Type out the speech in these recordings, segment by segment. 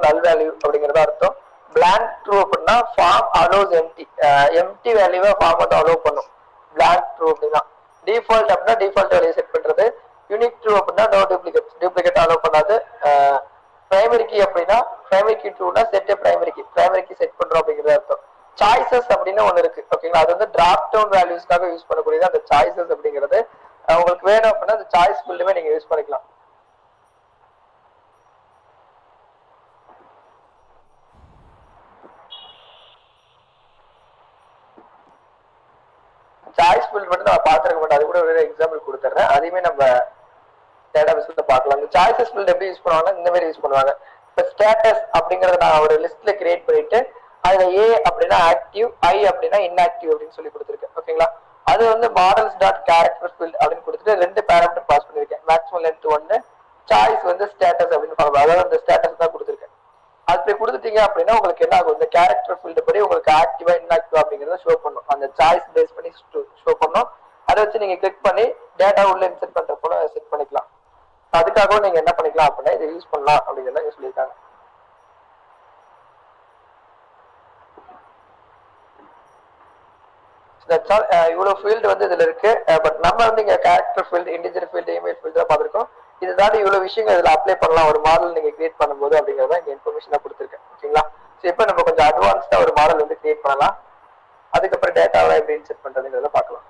நல் வேல்யூ அப்படிங்கறத அர்த்தம். பிளாங்க் ட்ரூ அப்படின்னா ஃபார்ம் அலோஸ் எம்டி, எம்டி வேல்யூவை ஃபார்ம் வந்து அலோவ் பண்ணும். பிளாங்க் ட்ரூ அப்படின்னா. டிஃபால்ட் அப்படின்னா டிஃபால்ட் வேல்யூ செட் பண்றது. யூனிக் ட்ரூ அப்படின்னா நோ டூப்ளிகேட், டூப்ளிகேட் அலோவ் பண்ணாது. பிரைமரி கீ அப்படின்னா பிரைமரி கீ ட்ரூனா செட் பிரைமரி கீ செட் பண்றோம் அப்படிங்கிறது அர்த்தம். சாய்ஸஸ் அப்படின்னு ஒண்ணு இருக்கு ஓகேங்களா, அது வந்து டிராப் டவுன் வேல்யூஸ்க்காக யூஸ் பண்ணக்கூடியது அந்த சாய்ஸஸ் அப்படிங்கிறது. உங்களுக்கு வேணும் அப்படின்னா அந்த சாய்ஸ் ஃபீல்டுமே நீங்க யூஸ் பண்ணிக்கலாம். சாய்ஸ் ஃபீல்ட் மட்டும் நம்ம பார்த்துருக்க மாட்டோம், அது கூட ஒரு எக்ஸாம்பிள் கொடுத்துட்றேன், அதையுமே நம்ம டேட்டாபேஸ்ல பார்க்கலாம். இந்த சாய்ஸஸ் ஃபீல்ட் எப்படி யூஸ் பண்ணுவாங்கன்னா இந்த மாதிரி யூஸ் பண்ணுவாங்க. இப்போ ஸ்டேட்டஸ் அப்படிங்கறத நான் ஒரு லிஸ்ட்ல கிரியேட் பண்ணிட்டு அதுல ஏ அப்படின்னா ஆக்டிவ், ஐ அப்படின்னா இன்ஆக்டிவ் அப்படின்னு சொல்லி கொடுத்துருக்கேன் ஓகேங்களா. அது வந்து மாடல்ஸ் டாட் கேரக்டர் ஃபீல்ட் அப்படின்னு கொடுத்துட்டு 2 பேராமீட்டர் பாஸ் பண்ணிருக்கேன். மேக்ஸிமம் லென்த் 1, சாய்ஸ் வந்து ஸ்டேட்டஸ் அப்படின்னு பார்க்கலாம். அதாவது அந்த ஸ்டேட்டஸ் தான் கொடுத்துருக்கேன். அப்படி கொடுத்துட்டீங்க அப்படின்னா உங்களுக்கு என்ன ஆகும், இந்த கேரக்டர் ஃபீல்டு படி உங்களுக்கு ஆக்டிவா இன்ஆக்டிவா அப்படிங்கறத ஷோ பண்ணும். அந்த சாய்ஸ் பேஸ் பண்ணி ஷோ பண்ணும். அதை வச்சு நீங்க கிளிக் பண்ணி டேட்டா உள்ள இன்செர்ட் பண்ற போல செட் பண்ணிக்கலாம். அதுக்காகவும் நீங்க என்ன பண்ணிக்கலாம் அப்படின்னா இதை யூஸ் பண்ணலாம் அப்படிங்கிறத சொல்லியிருக்காங்க. இவ்வளவு ஃபீல்டு வந்து இதுல இருக்கு. பட் நம்ம வந்து இங்க character field, integer field, email field தான் பார்த்திருக்கோம். இதுதான் இவ்வளவு விஷயங்கள் இதுல அப்ளை பண்ணலாம் ஒரு மாடல் நீங்க கிரியேட் பண்ணும்போது அப்படிங்கறத இங்க இன்ஃபர்மேஷனா கொடுத்துருக்கேன் ஓகேங்களா. இப்போ நம்ம கொஞ்சம் அட்வான்ஸ்டா ஒரு மாடல் வந்து கிரியேட் பண்ணலாம். அதுக்கப்புறம் டேட்டாவை எப்படி இன்செர்ட் பண்றதுங்கிறத பார்க்கலாம்.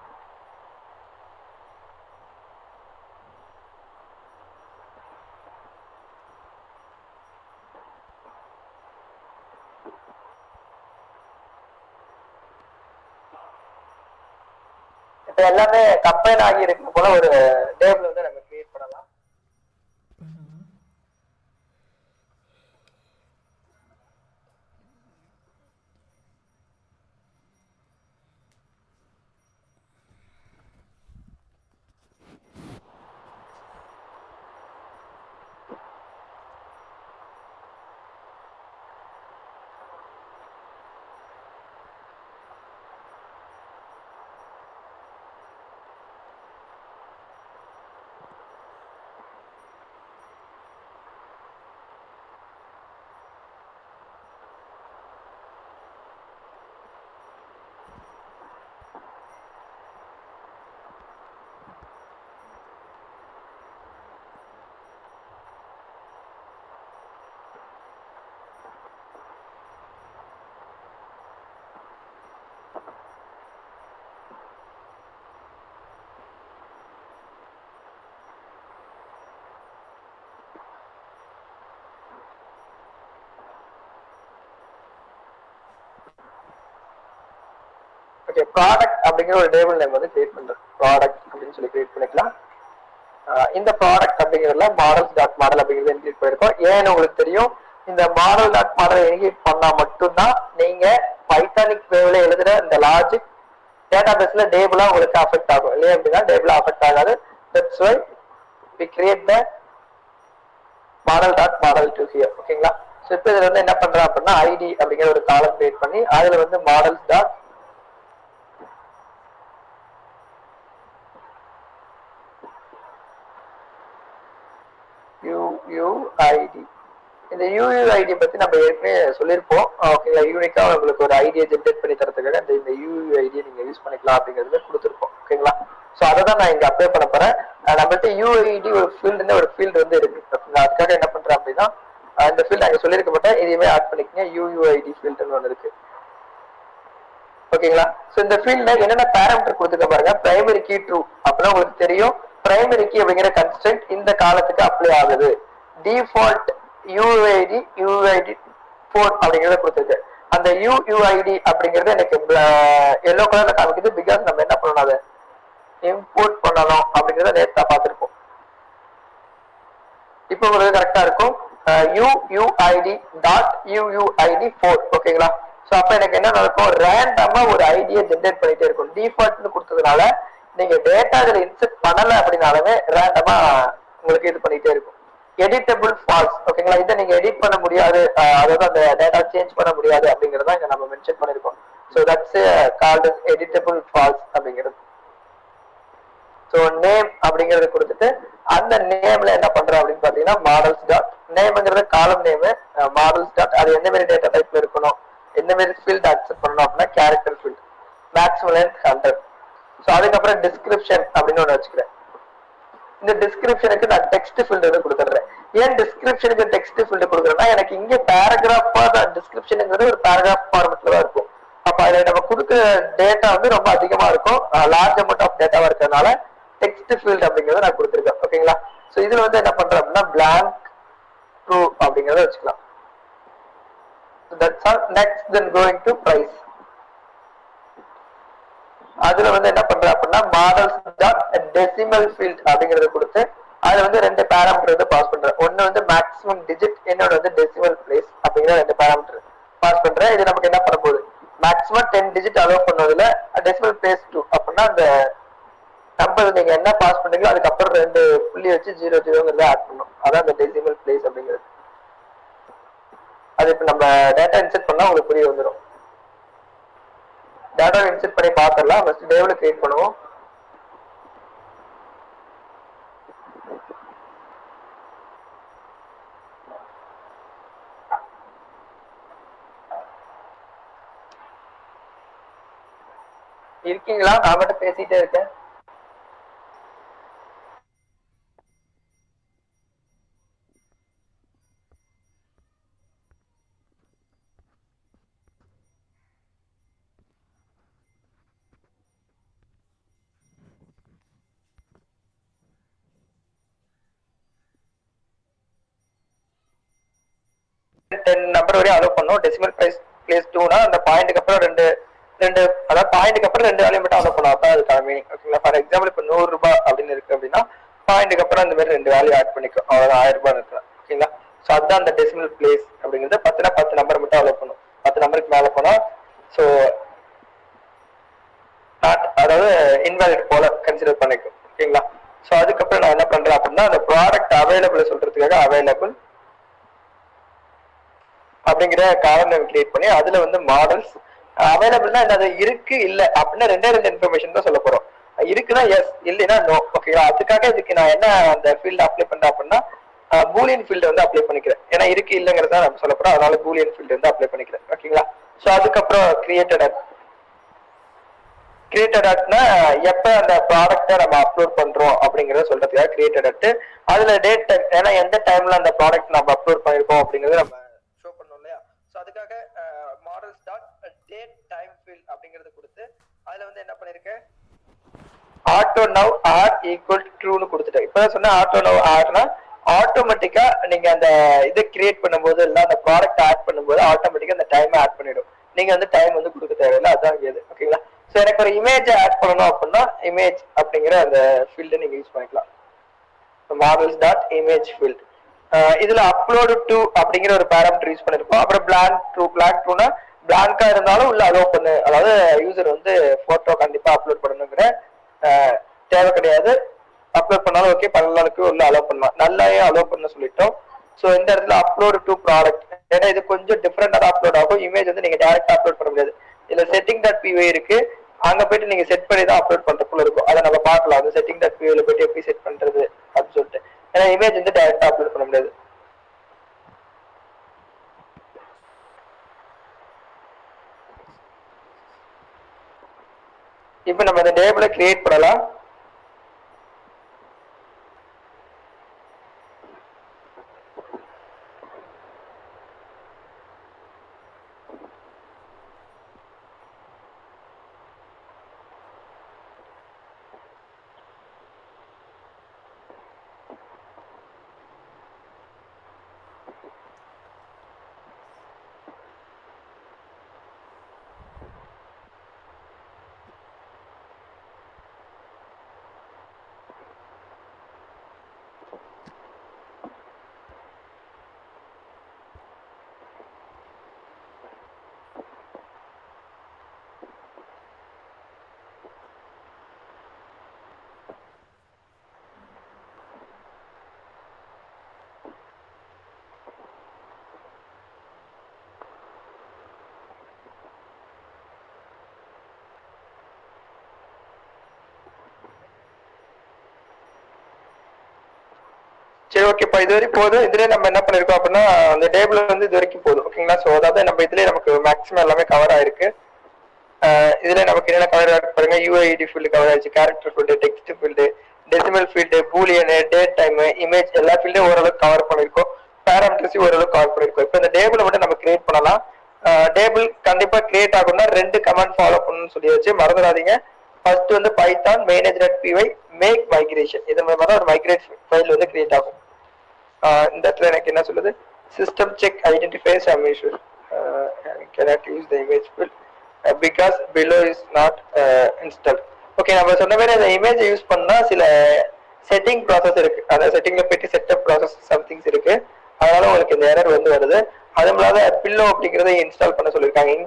இப்போ எல்லாமே கம்பைன் ஆகி இருக்கிற போல ஒரு டேபிள் வந்து நம்ம கிரியேட் பண்ணலாம். ஓகே, ப்ராடக்ட் அப்படிங்கிற ஒரு டேபிள் நேம் வந்து கிரியேட் பண்றோம். ப்ராடக்ட் அப்படின்னு சொல்லி கிரியேட் பண்ணிக்கலாம். இந்த ப்ராடக்ட் அப்படிங்கிறதுல மாடல்ஸ் டாட் மாடல் அப்படிங்கிறது இன்க்ளூட் பண்ணிருக்கோம். ஏன்னு உங்களுக்கு தெரியும், இந்த மாடல் டாட் மாடல் இன்க்ளூட் பண்ணா மட்டும்தான் நீங்க பைத்தானிக் வேவ்ல எழுதுற இந்த லாஜிக் டேட்டாபேஸ்ல டேபிளா உங்களுக்கு அஃபெக்ட் ஆகும். இல்லையா அப்படின்னா டேபிளா அஃபெக்ட் ஆகாது. That's why we create the model dot model to here ஓகேங்களா. ஸோ இப்போ இதுல வந்து என்ன பண்றோம் அப்படின்னா ஐடி அப்படிங்கிற ஒரு காலம் கிரியேட் பண்ணி அதுல வந்து மாடல்ஸ் டாட் UUID. இந்த UUID பத்தி நம்ம ஏற்கனவே சொல்லியிருப்போம் ஓகேங்களா. யூனிக்கா உங்களுக்கு ஒரு ஐடியை ஜென்ரேட் பண்ணி தரதுக்காக இந்த UUID நீங்க யூஸ் பண்ணிக்கலாம் அப்படிங்கிறது கொடுத்துருப்போம் ஓகேங்களா. ஸோ அதை தான் நான் இங்க அப்ளை பண்ண போறேன். நம்மள்ட்ட UUID ஒரு ஃபீல்டு வந்து இருக்கு. அதுக்காக என்ன பண்றேன் அப்படின்னா இந்த ஃபீல்டு அங்கே சொல்லியிருக்க மாட்டேன், இதையுமே ஆட் பண்ணிக்கங்க. UUID ஃபீல்டுன்னு ஒன்று இருக்கு ஓகேங்களா. ஸோ இந்த ஃபீல்ட்ல என்னென்ன பேராமீட்டர் கொடுத்துக்க பாருங்க. பிரைமரி கீ ட்ரூ அப்படின்னா உங்களுக்கு தெரியும் பிரைமரி கீ அப்படிங்கிற கன்ஸ்டன்ட் இந்த காலத்துக்கு அப்ளை ஆகுது. டிஃபால்ட் UUID 4 அப்படிங்கறத கொடுத்துருக்கு. அந்த UUID அப்படிங்கறது எனக்கு எல்லோ கலர்ல காமிக்குது. பிகாஸ் நம்ம என்ன பண்ணணும், அதை இம்போர்ட் பண்ணணும் அப்படிங்கறத நேரத்தா பார்த்திருப்போம். இப்போ உங்களுக்கு கரெக்டா இருக்கும். UUID டாட் UUID 4 ஓகேங்களா. ஸோ அப்ப எனக்கு என்ன நடக்கும், ரேண்டமா ஒரு ஐடியை ஜென்ரேட் பண்ணிட்டே இருக்கும். டிஃபால்ட்னு கொடுத்ததுனால நீங்க டேட்டா இதுல இன்செர்ட் பண்ணல அப்படின்னாலுமே ரேண்டமா உங்களுக்கு இது பண்ணிட்டே இருக்கும். எடிட்டபிள் ஃபால்ஸ் ஓகேங்களா. இதை நீங்க எடிட் பண்ண முடியாது, அதாவது அந்த டேட்டா சேஞ்ச் பண்ண முடியாது அப்படிங்கறத இங்க நம்ம மென்ஷன் பண்ணிருக்கோம். So that's called editable false அப்படிங்கிறது. ஸோ நேம் அப்படிங்கறத கொடுத்துட்டு அந்த நேம்ல என்ன பண்றோம் அப்படின்னு பாத்தீங்கன்னா மாடல்ஸ் டாட் நேம்ங்கிறது காலம் நேம், மாடல்ஸ் டாட் அது எந்த மாதிரி டேட்டா டைப்ல இருக்கணும், எந்த மாதிரி ஃபீல்ட் அக்செப்ட் பண்ணணும் அப்படின்னா character field, maximum length 100. So அதுக்கப்புறம் டிஸ்கிரிப்ஷன் அப்படின்னு ஒன்று வச்சுக்கிறேன். இந்த டிஸ்கிரிப்ஷனுக்கு நான் டெக்ஸ்ட் ஃபீல்டு கொடுத்துட்றேன். ஏன் டிஸ்கிரிப்ஷனுக்கு டெக்ஸ்ட் ஃபீல்டு கொடுக்குறேன்னா எனக்கு இங்க பேராகிராஃபா தான் டிஸ்கிரிப்ஷனுங்கிறது ஒரு பேராகிராஃப் ஃபார்மெட்ல தான் இருக்கும். அப்ப அதுல நம்ம கொடுக்குற டேட்டா வந்து ரொம்ப அதிகமா இருக்கும், லார்ஜ் அமௌண்ட் ஆஃப் டேட்டாவா இருக்கிறதுனால டெக்ஸ்ட் ஃபீல்டு அப்படிங்கறத நான் கொடுத்துருக்கேன். ஓகேங்களா? ஸோ இதுல வந்து என்ன பண்றேன் அப்படின்னா blank true அப்படிங்கறத வச்சுக்கலாம். That's all. Next then going to price. அதுல வந்து என்ன பண்றேன் அப்படின்னா மாடல்ஸ் டாட் டெசிமல் ஃபீல்ட் அப்படிங்கறத கொடுத்து அதுல வந்து ரெண்டு பேராமீட்டர் வந்து பாஸ் பண்றேன். ஒன்னு வந்து மேக்ஸிமம் டிஜிட், இன்னொன்று வந்து டெசிமல் பிளேஸ் அப்படிங்கிற ரெண்டு பேராமீட்டர் பாஸ் பண்றேன். இது நமக்கு என்ன பண்ண போகுது, மேக்ஸிமம் 10 டிஜிட் அலோவ் பண்ணதுல டெசிமல் பிளேஸ் 2 அப்படின்னா அந்த நம்பர் நீங்க என்ன பாஸ் பண்றீங்களோ அதுக்கப்புறம் ரெண்டு புள்ளி வச்சு 00 ஆட் பண்ணும். அதான் அந்த டெசிமல் பிளேஸ் அப்படிங்கிறது. அது இப்ப நம்ம டேட்டா இன்செர்ட் பண்ணா உங்களுக்கு புரிய வந்துடும். டேட்டா இன்செர்ட் பண்ணி பார்த்துடலாம். ஃபர்ஸ்ட் டேபிள் கிரியேட் பண்ணுவோம். இருக்கீங்களா? நான் மட்டும் பேசிட்டே இருக்கேன். நம்பர் வரையும் அலோவ் பண்ணும். டெசிமல் பிளேஸ் 2னா அந்த பாயிண்ட்டுக்கு அப்புறம் ரெண்டு அதாவது பாயிண்ட்டுக்கு அப்புறம் ரெண்டு வேல்யூ மட்டும் அலோவ் பண்ணும். அப்பதான் அதுக்கான மீனிங். ஓகேங்களா? ஃபார் எக்ஸாம்பிள் இப்போ 100 ரூபாய் அப்படின்னு இருக்கு அப்படின்னா பாயிண்ட்டுக்கு அப்புறம் அந்த மாதிரி ரெண்டு வேல்யூ ஆட் பண்ணிக்கும். அவ்வளவுதான் 1000 ரூபாய் இருக்கலாம். ஓகேங்களா? ஸோ அதுதான் அந்த டெசிமல் பிளேஸ் அப்படிங்கிறது. 10 நம்பர் மட்டும் அலோவ் பண்ணும். 10 நம்பருக்கு மேல போனா ஸோ நாட் அதாவது இன்வாலிட் போல கன்சிடர் பண்ணிக்கும். ஓகேங்களா? ஸோ அதுக்கப்புறம் நான் என்ன பண்றேன் அப்படின்னா அந்த ப்ராடக்ட் அவைலபிள் சொல்றதுக்காக அவைலபிள் அப்படிங்கிற காலம் நேம் கிரியேட் பண்ணி அதுல வந்து மாடல்ஸ் அவைலபிள்னா என்னது, இருக்கு இல்ல அப்படின்னா ரெண்டு இன்ஃபர்மேஷன் தான் சொல்ல போறோம். இருக்குன்னா எஸ், இல்லைன்னா நோ. ஓகேவா? அதுக்காக இதுக்கு நான் என்ன அந்த ஃபீல்டு அப்ளை பண்றேன் அப்படின்னா பூலியன் ஃபீல்டு வந்து அப்ளை பண்ணிக்கிறேன். ஏன்னா இருக்கு இல்லைங்கிறத நம்ம சொல்ல போறோம், அதனால பூலியன் ஃபீல்டு வந்து அப்ளை பண்ணிக்கிறேன். ஓகேங்களா? ஸோ அதுக்கப்புறம் கிரியேட்டட் அட்னா எப்ப அந்த ப்ராடக்ட்டை நம்ம அப்லோட் பண்றோம் அப்படிங்கறத சொல்றதுக்காக கிரியேட்டட் அட். அதுல டேட், ஏன்னா எந்த டைம்ல அந்த ப்ராடக்ட் நம்ம அப்லோட் பண்ணிருக்கோம் அப்படிங்கறத நம்ம ஷோ பண்ணோம் இல்லையா? ஸோ அதுக்காக models dot date time field அப்படிங்கறது கொடுத்து அதுல வந்து என்ன பண்ணிருக்கேன், ஆட்டோ நவ் ஆர் ஈக்குவல் ட்ரூன்னு கொடுத்துட்டேன். இப்பதான் சொன்ன ஆட்டோ நவ் ஆர்னா ஆட்டோமேட்டிக்கா நீங்க அந்த இதை கிரியேட் பண்ணும்போது இல்ல அந்த ப்ராடக்ட் ஆட் பண்ணும்போது ஆட்டோமேட்டிக்கா அந்த டைம் ஆட் பண்ணிடும். நீங்க வந்து டைம் வந்து கொடுக்க தேவையில்லை. அதான் இது. ஓகேங்களா? ஸோ எனக்கு ஒரு இமேஜ் ஆட் பண்ணணும் அப்படின்னா இமேஜ் அப்படிங்கிற அந்த ஃபீல்டு நீங்க யூஸ் பண்ணிக்கலாம். Models dot image field. இதுல அப்லோடு டு அப்படிங்கிற ஒரு பேராமீட்டர் யூஸ் பண்ணிருப்போம். அப்புறம் பிளாங்க் ட்ரூனா பிளாங்கா இருந்தாலும் உள்ள அலோவ் பண்ணு, அதாவது யூசர் வந்து போட்டோ கண்டிப்பா அப்லோட் பண்ணணுங்கிற தேவை கிடையாது. அப்லோட் பண்ணாலும் ஓகே, பண்ணலானுக்கு உள்ள அலோவ் பண்ணலாம். நல்லாவே அலோவ் பண்ண சொல்லிட்டோம். ஸோ இந்த இடத்துல அப்லோடு டு ப்ராடக்ட், ஏன்னா இது கொஞ்சம் டிஃப்ரெண்டா தான் அப்லோட் ஆகும். இமேஜ் வந்து நீங்க டேரக்டா அப்லோட் பண்ண முடியாது. இதுல செட்டிங் டாட் பிஒ இருக்கு, அங்க போயிட்டு நீங்க செட் பண்ணி தான் அப்லோட் பண்றதுக்குள்ள இருக்கும். அதை நம்ம பார்க்கலாம். அந்த செட்டிங் டாட் பிஒல போயிட்டு எப்படி செட் பண்றது அப்படின்னு சொல்லிட்டு. ஏன்னா இமேஜ் வந்து டைரக்டா அப்லோட் பண்ண முடியாது. இப்ப நம்ம இந்த டேபிளை கிரியேட் பண்ணலாம். சரி ஓகேப்பா, இது வரைக்கும் போதும். இதுல நம்ம என்ன பண்ணிருக்கோம் அப்படின்னா அந்த டேபிள் வந்து இது வரைக்கும் போதும். ஓகேங்களா? ஸோ அதாவது நம்ம இதுலயே நமக்கு மேக்ஸிமம் எல்லாமே கவர் ஆயிருக்கு. இதுல நமக்கு என்னென்ன கவர் ஆயிருக்கு பாருங்க. யூஐடி ஃபீல்டு கவர் ஆயிடுச்சு, character field, text field, decimal field, boolean, date time, image எல்லா ஃபீல்டும் ஓரளவுக்கு கவர் பண்ணிருக்கோம். பேராமீட்டர்ஸையும் ஓரளவுக்கு கவர் பண்ணிருக்கோம். இப்போ இந்த டேபிளை மட்டும் நம்ம கிரியேட் பண்ணலாம். டேபிள் கண்டிப்பா கிரியேட் ஆகும்னா 2 கமாண்ட் ஃபாலோ பண்ணணும்னு சொல்லியாச்சு, மறந்துடாதீங்க. ஃபர்ஸ்ட் வந்து பைத்தான் manage.py மேக் மைக்ரேஷன், இது மூலமா தான் ஒரு மைக்ரேட் ஃபைல் வந்து கிரியேட் ஆகும். இந்த இடத்துல எனக்கு என்ன சொல்லுது, சிஸ்டம் செக் ஐடென்டிஃபைஸ் அமேஷூர் cannot use the image field because below is not installed. Okay, நம்ம சொன்ன மாதிரி அந்த இமேஜ் யூஸ் பண்ணா சில செட்டிங் ப்ராசஸ் இருக்கு. அந்த செட்டிங்ல போயிட்டு செட்டப் ப்ராசஸ் சம்திங்ஸ் இருக்கு, அதனால உங்களுக்கு இந்த எரர் வந்து வருது. அது இல்லாத பில்லோ அப்படிங்கறத இன்ஸ்டால் பண்ண சொல்லியிருக்காங்க. இங்கே